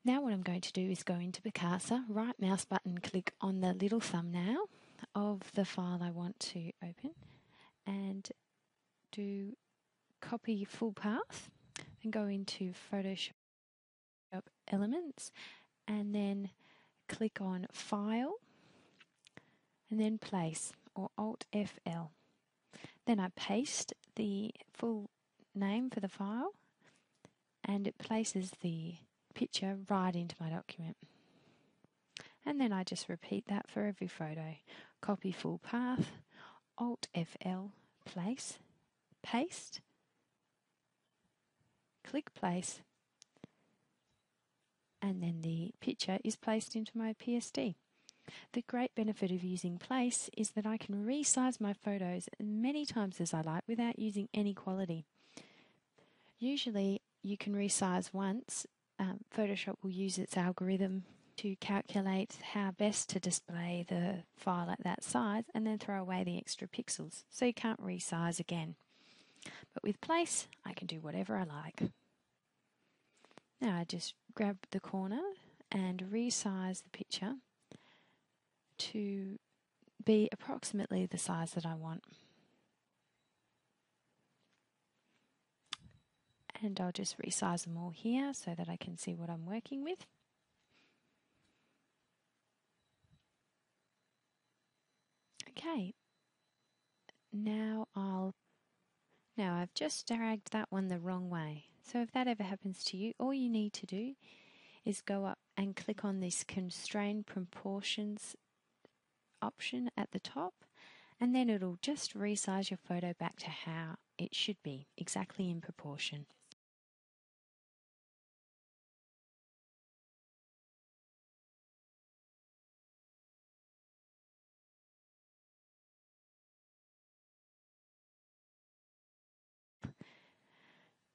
Now what I'm going to do is go into Picasa, right mouse button, click on the little thumbnail of the file I want to open and do copy full path and go into Photoshop Elements and then click on File and then Place or Alt FL. Then I paste the full name for the file and it places the picture right into my document. And then I just repeat that for every photo. Copy full path, Alt FL, place, paste, click place, and then the picture is placed into my PSD. The great benefit of using place is that I can resize my photos as many times as I like without using any quality. Usually you can resize once. Photoshop will use its algorithm to calculate how best to display the file at that size and then throw away the extra pixels, so you can't resize again. But with place, I can do whatever I like. Now I just grab the corner and resize the picture to be approximately the size that I want. And I'll just resize them all here so that I can see what I'm working with. Okay, now I've just dragged that one the wrong way. So if that ever happens to you, all you need to do is go up and click on this Constrain Proportions option at the top, and then it'll just resize your photo back to how it should be, exactly in proportion.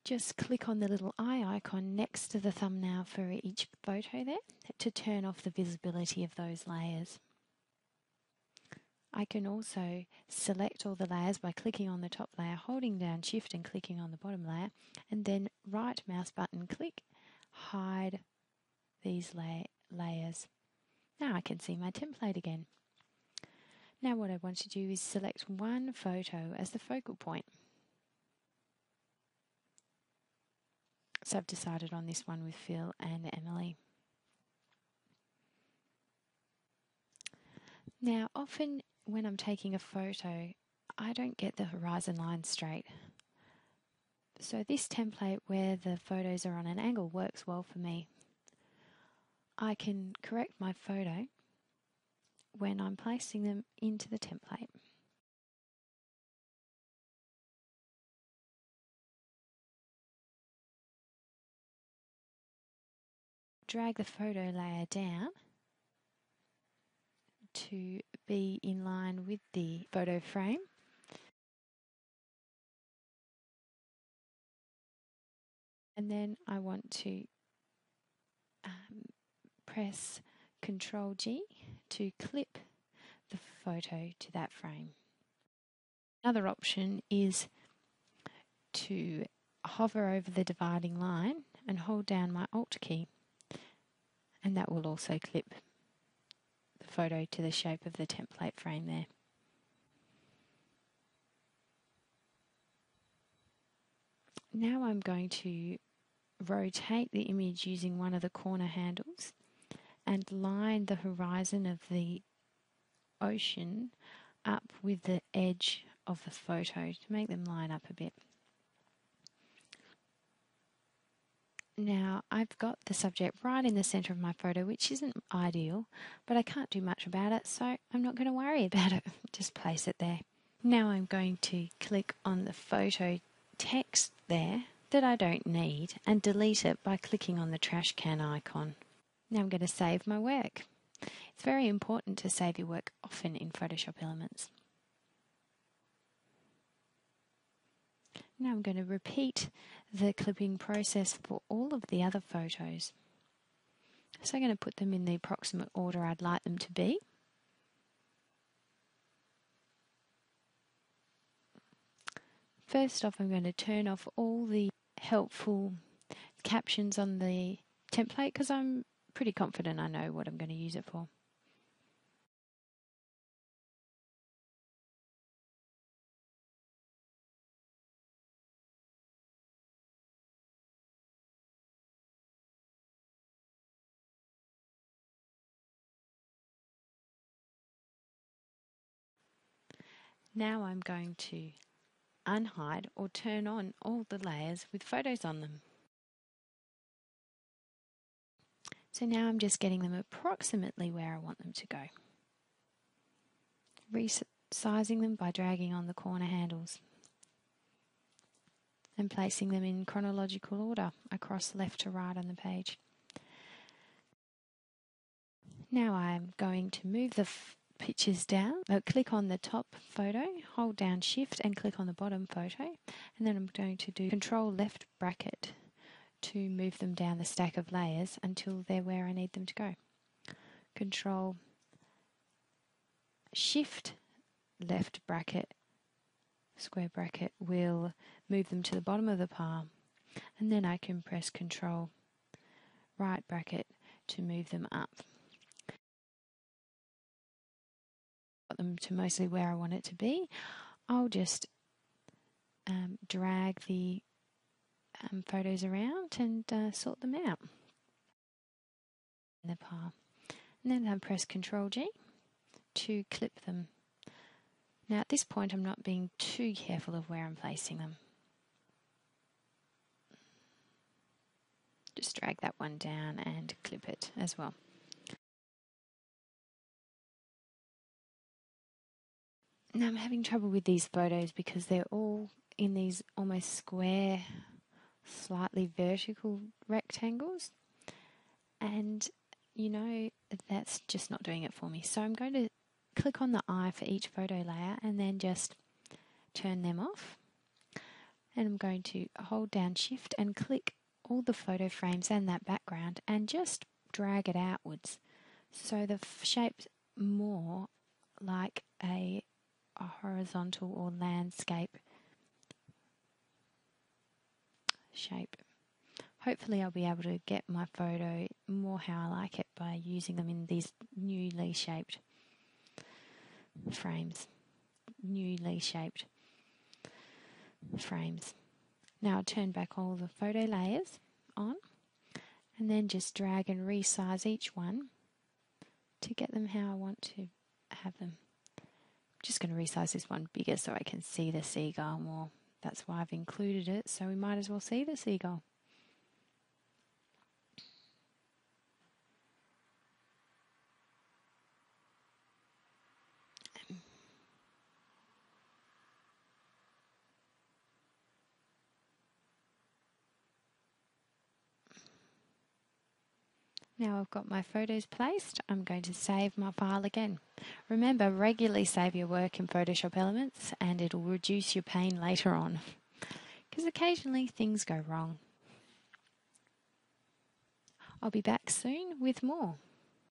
Just click on the little eye icon next to the thumbnail for each photo there to turn off the visibility of those layers. I can also select all the layers by clicking on the top layer, holding down Shift and clicking on the bottom layer, and then right mouse button click, hide these layers. Now I can see my template again. Now what I want to do is select one photo as the focal point. So I've decided on this one with Phil and Emily. Now often when I'm taking a photo, I don't get the horizon line straight. So this template where the photos are on an angle works well for me. I can correct my photo when I'm placing them into the template. Drag the photo layer down to be in line with the photo frame. And then I want to press Ctrl G to clip the photo to that frame. Another option is to hover over the dividing line and hold down my Alt key, and that will also clip the photo to the shape of the template frame there. Now I'm going to rotate the image using one of the corner handles and line the horizon of the ocean up with the edge of the photo to make them line up a bit. Now I've got the subject right in the centre of my photo, which isn't ideal, but I can't do much about it, so I'm not going to worry about it. Just place it there. Now I'm going to click on the photo text there that I don't need and delete it by clicking on the trash can icon. Now I'm going to save my work. It's very important to save your work often in Photoshop Elements. Now I'm going to repeat the clipping process for all of the other photos. So I'm going to put them in the approximate order I'd like them to be. First off, I'm going to turn off all the helpful captions on the template because I'm pretty confident I know what I'm going to use it for. Now I'm going to unhide or turn on all the layers with photos on them. So now I'm just getting them approximately where I want them to go. Resizing them by dragging on the corner handles and placing them in chronological order across left to right on the page. Now I'm going to move the pictures down. Click on the top photo, hold down Shift and click on the bottom photo, and then I'm going to do Control left bracket to move them down the stack of layers until they're where I need them to go. Control Shift left bracket, square bracket will move them to the bottom of the pile, and then I can press Control right bracket to move them up. Got them to mostly where I want it to be. I'll just drag the photos around and sort them out in the pile. And then I press Control G to clip them. Now at this point I'm not being too careful of where I'm placing them. Just drag that one down and clip it as well. Now I'm having trouble with these photos because they're all in these almost square, slightly vertical rectangles, and you know that's just not doing it for me. So I'm going to click on the eye for each photo layer and then just turn them off, and I'm going to hold down Shift and click all the photo frames and that background and just drag it outwards so the shape's more like a horizontal or landscape shape. Hopefully I'll be able to get my photo more how I like it by using them in these newly shaped frames. Now I'll turn back all the photo layers on and then just drag and resize each one to get them how I want to have them. I'm just going to resize this one bigger so I can see the seagull more. That's why I've included it, so we might as well see the seagull. Now I've got my photos placed, I'm going to save my file again. Remember, regularly save your work in Photoshop Elements and it'll reduce your pain later on, because occasionally things go wrong. I'll be back soon with more.